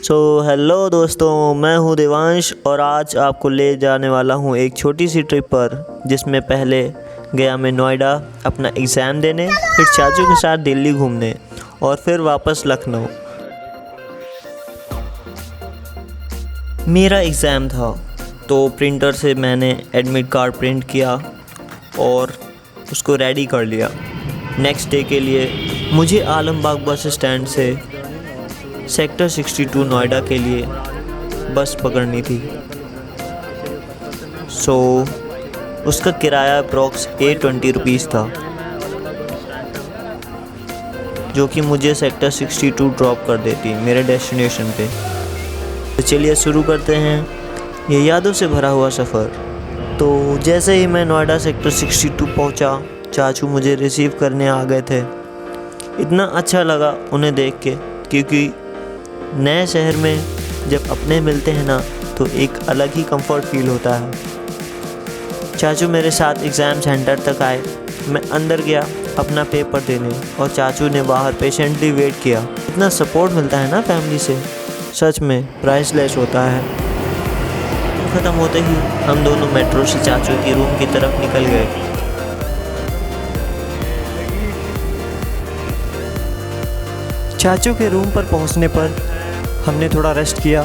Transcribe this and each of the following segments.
Hello दोस्तों, मैं हूँ देवांश और आज आपको ले जाने वाला हूँ एक छोटी सी ट्रिप पर, जिसमें पहले गया मैं नोएडा अपना एग्ज़ाम देने, फिर चाचू के साथ दिल्ली घूमने और फिर वापस लखनऊ। मेरा एग्ज़ाम था तो प्रिंटर से मैंने एडमिट कार्ड प्रिंट किया और उसको रेडी कर लिया। नेक्स्ट डे के लिए मुझे आलमबाग बस स्टैंड से सेक्टर 62 नोएडा के लिए बस पकड़नी थी। उसका किराया अप्रॉक्स 820 रुपीज़ था, जो कि मुझे सेक्टर 62 ड्रॉप कर देती मेरे डेस्टिनेशन पे। तो चलिए शुरू करते हैं ये यादों से भरा हुआ सफ़र। तो जैसे ही मैं नोएडा सेक्टर 62 पहुंचा, चाचू मुझे रिसीव करने आ गए थे। इतना अच्छा लगा उन्हें देख के, क्योंकि नए शहर में जब अपने मिलते हैं ना तो एक अलग ही कंफर्ट फील होता है। चाचू मेरे साथ एग्ज़ाम सेंटर तक आए। मैं अंदर गया अपना पेपर देने और चाचू ने बाहर पेशेंटली वेट किया। इतना सपोर्ट मिलता है ना फैमिली से, सच में प्राइसलेस होता है। ख़त्म होते ही हम दोनों मेट्रो से चाचू की रूम की तरफ निकल गए। चाचू के रूम पर पहुंचने पर हमने थोड़ा रेस्ट किया।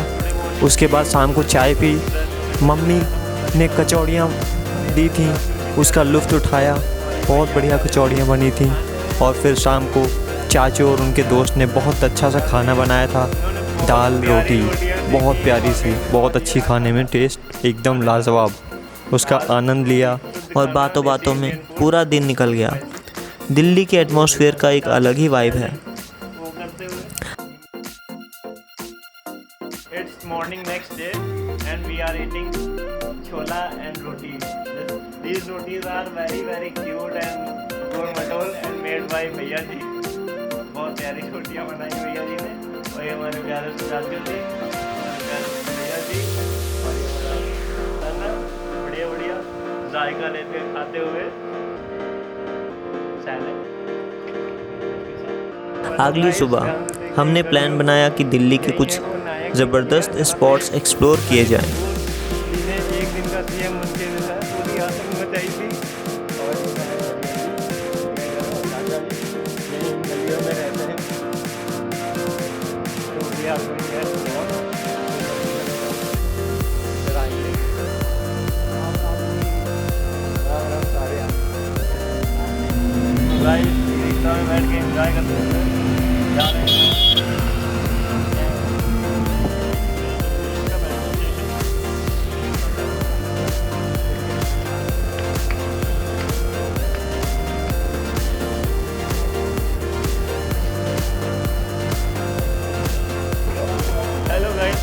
उसके बाद शाम को चाय पी। मम्मी ने कचौड़ियाँ दी थी, उसका लुत्फ़ उठाया। बहुत बढ़िया कचौड़ियाँ बनी थी। और फिर शाम को चाचू और उनके दोस्त ने बहुत अच्छा सा खाना बनाया था, दाल रोटी, बहुत प्यारी सी, बहुत अच्छी खाने में, टेस्ट एकदम लाजवाब। उसका आनंद लिया और बातों बातों में पूरा दिन निकल गया। दिल्ली के एटमॉस्फेयर का एक अलग ही वाइब है। It's morning next day and we are eating chola and roti. These rotis are very cute and gourmetol and made by भैया जी। बहुत प्यारी रोटियाँ बनाई भैया जी ने। और ये हमारे प्यारे से चाचू जी, हमारे प्यारे से भैया जी, और ये हमारा खाना बढ़िया जायका लेते खाते हुए सैलेड। अगली सुबह हमने प्लान बनाया कि दिल्ली के कुछ ज़बरदस्त स्पॉट्स एक्सप्लोर किए जाएं। एक दिन का सीएम बन के पूरी आतंक मचाई थी। और गलियों में रहते हैं तो भी आप सारे रिक्शा में बैठ के एंजॉय करते हुए जा रहे हैं। हेलो गाइस,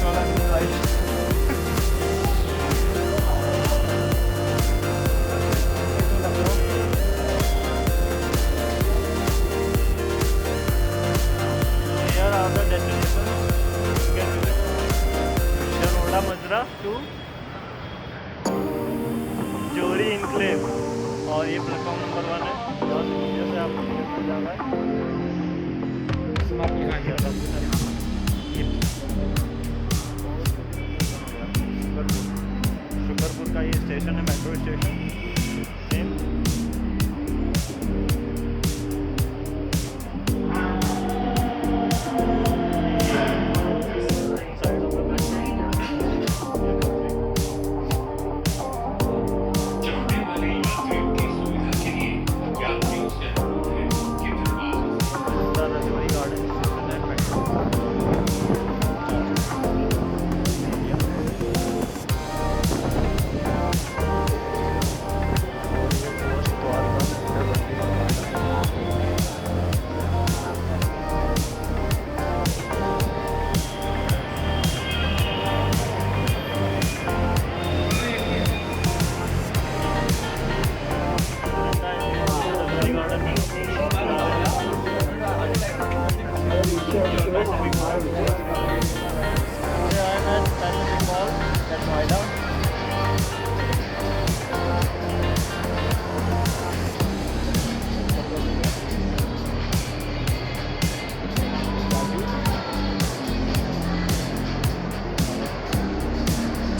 टू जोरी इनक्लेव और ये प्लेटफॉर्म नंबर 1 है। बहुत नीचे से आपको मिल जाएगा। शुकरपुर का ये स्टेशन है, मेट्रो स्टेशन।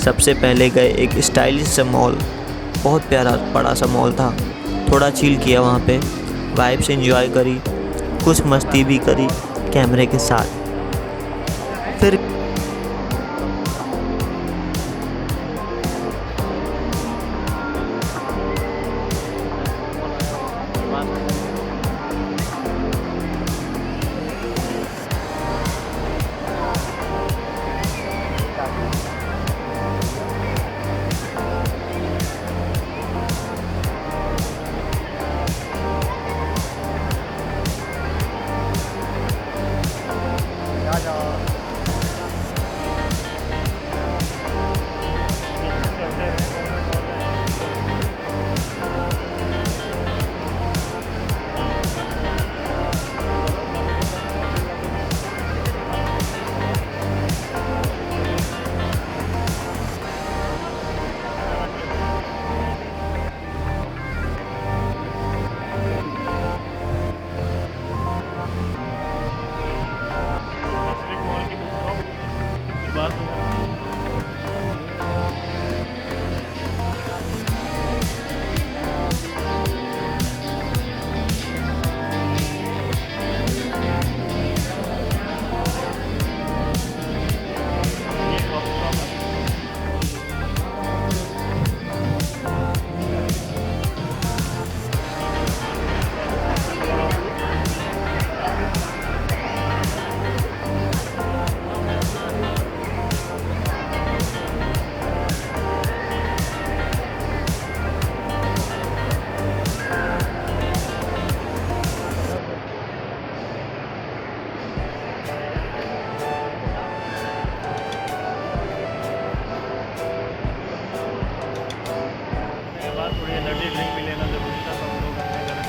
सबसे पहले गए एक स्टाइलिश सा मॉल, बहुत प्यारा बड़ा सा मॉल था। थोड़ा चिल किया वहाँ पे, वाइब्स एंजॉय करी, कुछ मस्ती भी करी कैमरे के साथ। फिर थोड़ी एनर्जी ड्रिंक भी लेना जरूरी था, सब लोग अपने घर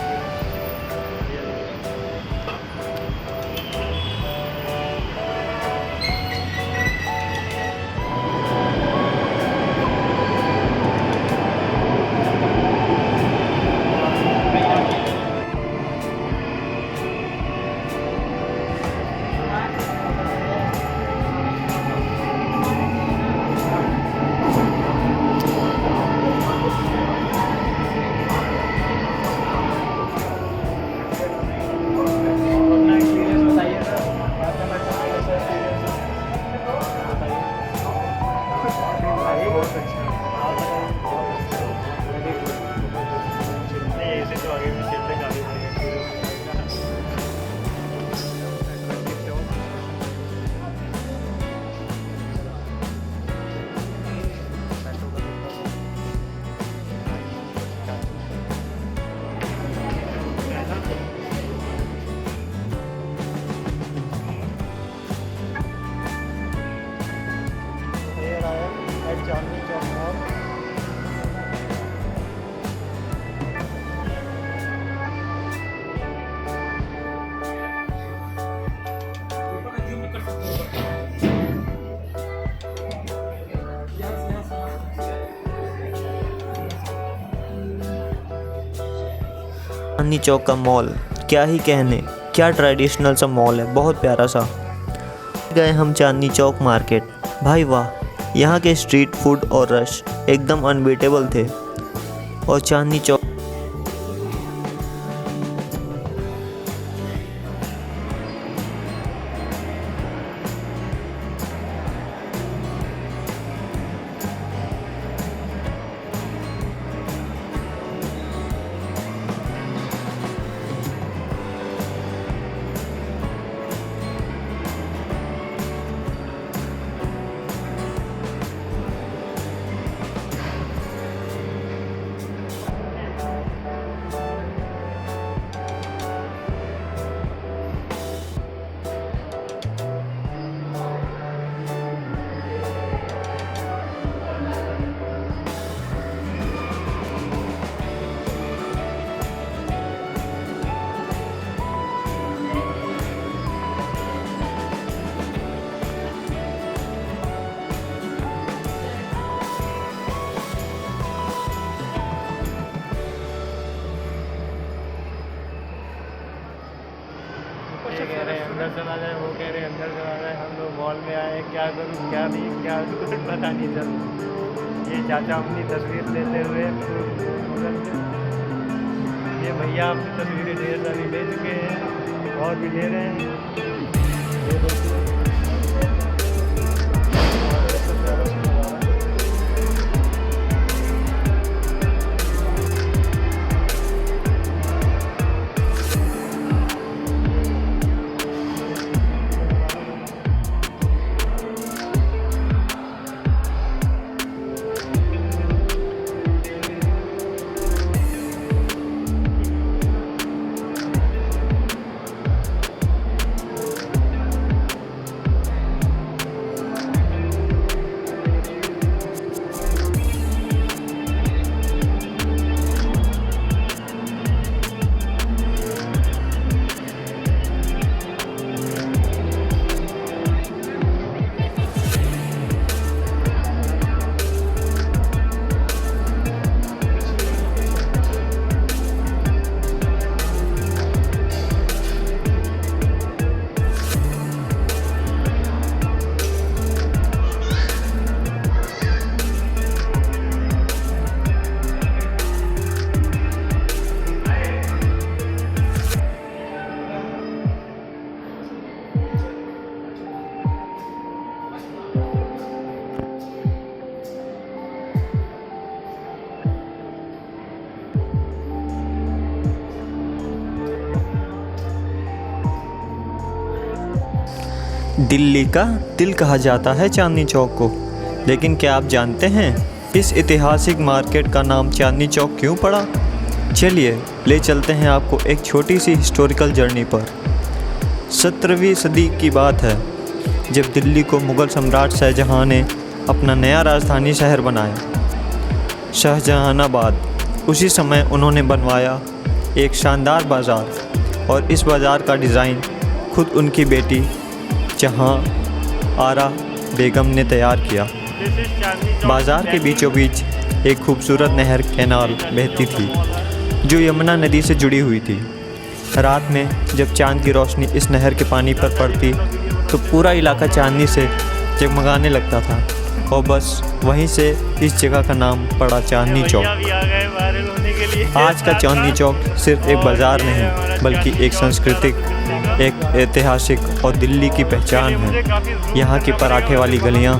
ऐसे तो आगे भी चलते काफी चांदनी चौक मॉल। चांदनी चौक का मॉल क्या ही कहने, क्या ट्रेडिशनल सा मॉल है, बहुत प्यारा सा। गए हम चांदनी चौक मार्केट, भाई वाह, यहाँ के स्ट्रीट फूड और रश एकदम अनबीटेबल थे। और चांदनी चौक क्या करूँ क्या नहीं, क्या कुछ पता नहीं चल। ये चाचा अपनी तस्वीर लेते हुए मुगल से, ये भैया अपनी तस्वीरें ढेर सारी ले चुके हैं और भी ले रहे हैं। ये देखिए दिल्ली का दिल कहा जाता है चांदनी चौक को, लेकिन क्या आप जानते हैं इस ऐतिहासिक मार्केट का नाम चांदनी चौक क्यों पड़ा? चलिए ले चलते हैं आपको एक छोटी सी हिस्टोरिकल जर्नी पर। 17वीं सदी की बात है जब दिल्ली को मुग़ल सम्राट शाहजहां ने अपना नया राजधानी शहर बनाया, शाहजहानाबाद। उसी समय उन्होंने बनवाया एक शानदार बाज़ार और इस बाज़ार का डिज़ाइन खुद उनकी बेटी जहां आरा बेगम ने तैयार किया। बाज़ार के बीचों बीच एक खूबसूरत नहर कैनाल बहती थी जो यमुना नदी से जुड़ी हुई थी। रात में जब चांद की रोशनी इस नहर के पानी पर पड़ती तो पूरा इलाका चांदनी से जगमगाने लगता था और बस वहीं से इस जगह का नाम पड़ा चांदनी चौक। आज का चांदनी चौक सिर्फ एक बाज़ार नहीं बल्कि एक सांस्कृतिक, एक ऐतिहासिक और दिल्ली की पहचान है। यहाँ की पराठे वाली गलियाँ,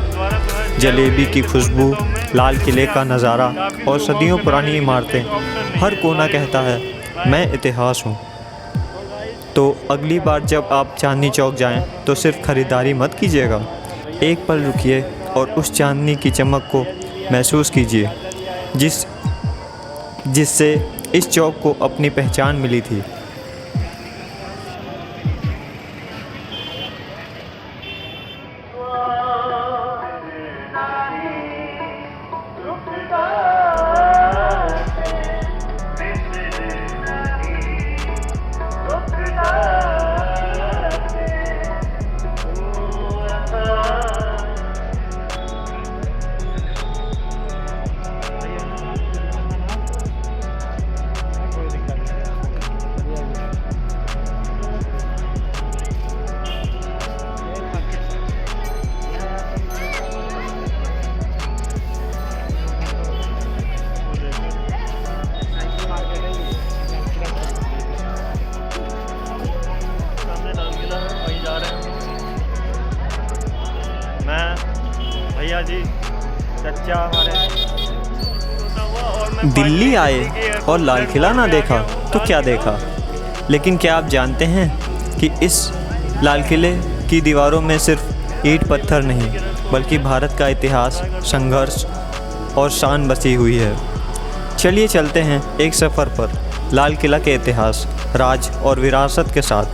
जलेबी की खुशबू, लाल किले का नज़ारा और सदियों पुरानी इमारतें, हर कोना कहता है मैं इतिहास हूँ। तो अगली बार जब आप चांदनी चौक जाएं तो सिर्फ ख़रीदारी मत कीजिएगा, एक पल रुकिए और उस चांदनी की चमक को महसूस कीजिए जिससे इस चौक को अपनी पहचान मिली थी। भैया जी चचा हमारे दिल्ली आए और लाल किला ना देखा तो क्या देखा। लेकिन क्या आप जानते हैं कि इस लाल किले की दीवारों में सिर्फ ईंट पत्थर नहीं बल्कि भारत का इतिहास, संघर्ष और शान बसी हुई है। चलिए चलते हैं एक सफ़र पर लाल किला के इतिहास, राज और विरासत के साथ।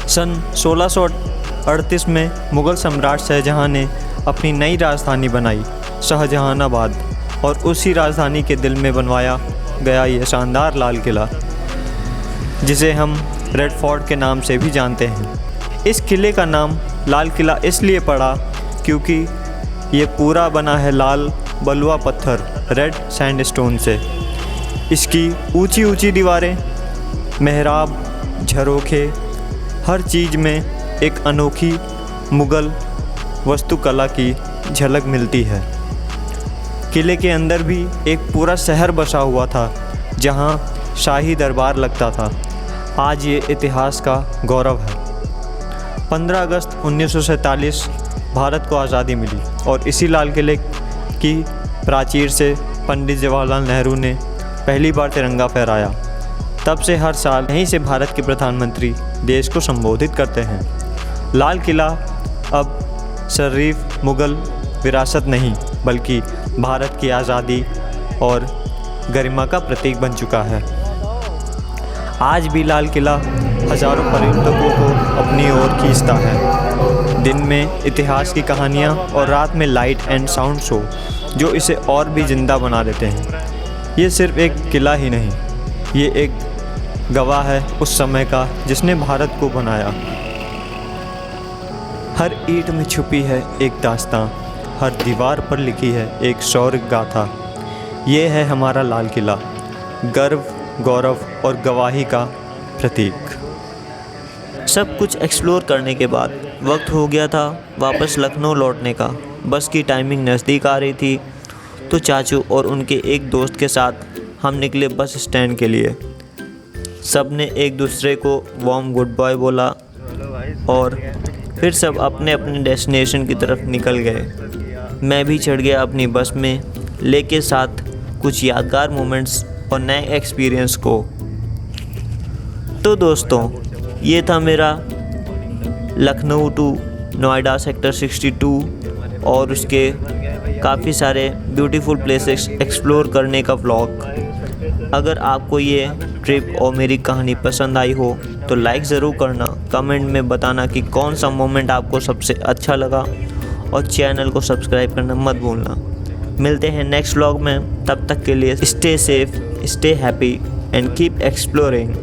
सन 1638 में मुग़ल सम्राट शाहजहां ने अपनी नई राजधानी बनाई, शाहजहानाबाद, और उसी राजधानी के दिल में बनवाया गया ये शानदार लाल किला जिसे हम रेड फोर्ट के नाम से भी जानते हैं। इस किले का नाम लाल किला इसलिए पड़ा क्योंकि ये पूरा बना है लाल बलुआ पत्थर, रेड सैंडस्टोन से। इसकी ऊंची ऊंची दीवारें, मेहराब, झरोखे, हर चीज़ में एक अनोखी मुग़ल वास्तुकला की झलक मिलती है। किले के अंदर भी एक पूरा शहर बसा हुआ था जहां शाही दरबार लगता था। आज ये इतिहास का गौरव है। 15 अगस्त 1947 भारत को आज़ादी मिली और इसी लाल किले की प्राचीर से पंडित जवाहरलाल नेहरू ने पहली बार तिरंगा फहराया। तब से हर साल यहीं से भारत के प्रधानमंत्री देश को संबोधित करते हैं। लाल किला अब शरीफ मुग़ल विरासत नहीं बल्कि भारत की आज़ादी और गरिमा का प्रतीक बन चुका है। आज भी लाल किला हज़ारों पर्यटकों को अपनी ओर खींचता है। दिन में इतिहास की कहानियाँ और रात में लाइट एंड साउंड शो जो इसे और भी ज़िंदा बना देते हैं। ये सिर्फ एक किला ही नहीं, ये एक गवाह है उस समय का जिसने भारत को बनाया। हर ईंट में छुपी है एक दास्तां, हर दीवार पर लिखी है एक शौर्य गाथा। ये है हमारा लाल किला, गर्व, गौरव और गवाही का प्रतीक। सब कुछ एक्सप्लोर करने के बाद वक्त हो गया था वापस लखनऊ लौटने का। बस की टाइमिंग नज़दीक आ रही थी तो चाचू और उनके एक दोस्त के साथ हम निकले बस स्टैंड के लिए। सब ने एक दूसरे को वार्म गुड बाय बोला और फिर सब अपने अपने डेस्टिनेशन की तरफ निकल गए। मैं भी चढ़ गया अपनी बस में, लेके साथ कुछ यादगार मोमेंट्स और नए एक्सपीरियंस को। तो दोस्तों, ये था मेरा लखनऊ टू नोएडा सेक्टर 62 और उसके काफ़ी सारे ब्यूटीफुल प्लेसेस एक्सप्लोर करने का व्लॉग। अगर आपको ये ट्रिप और मेरी कहानी पसंद आई हो तो लाइक ज़रूर करना, कमेंट में बताना कि कौन सा मोमेंट आपको सबसे अच्छा लगा और चैनल को सब्सक्राइब करना मत भूलना। मिलते हैं नेक्स्ट व्लॉग में, तब तक के लिए stay safe, stay happy and keep exploring.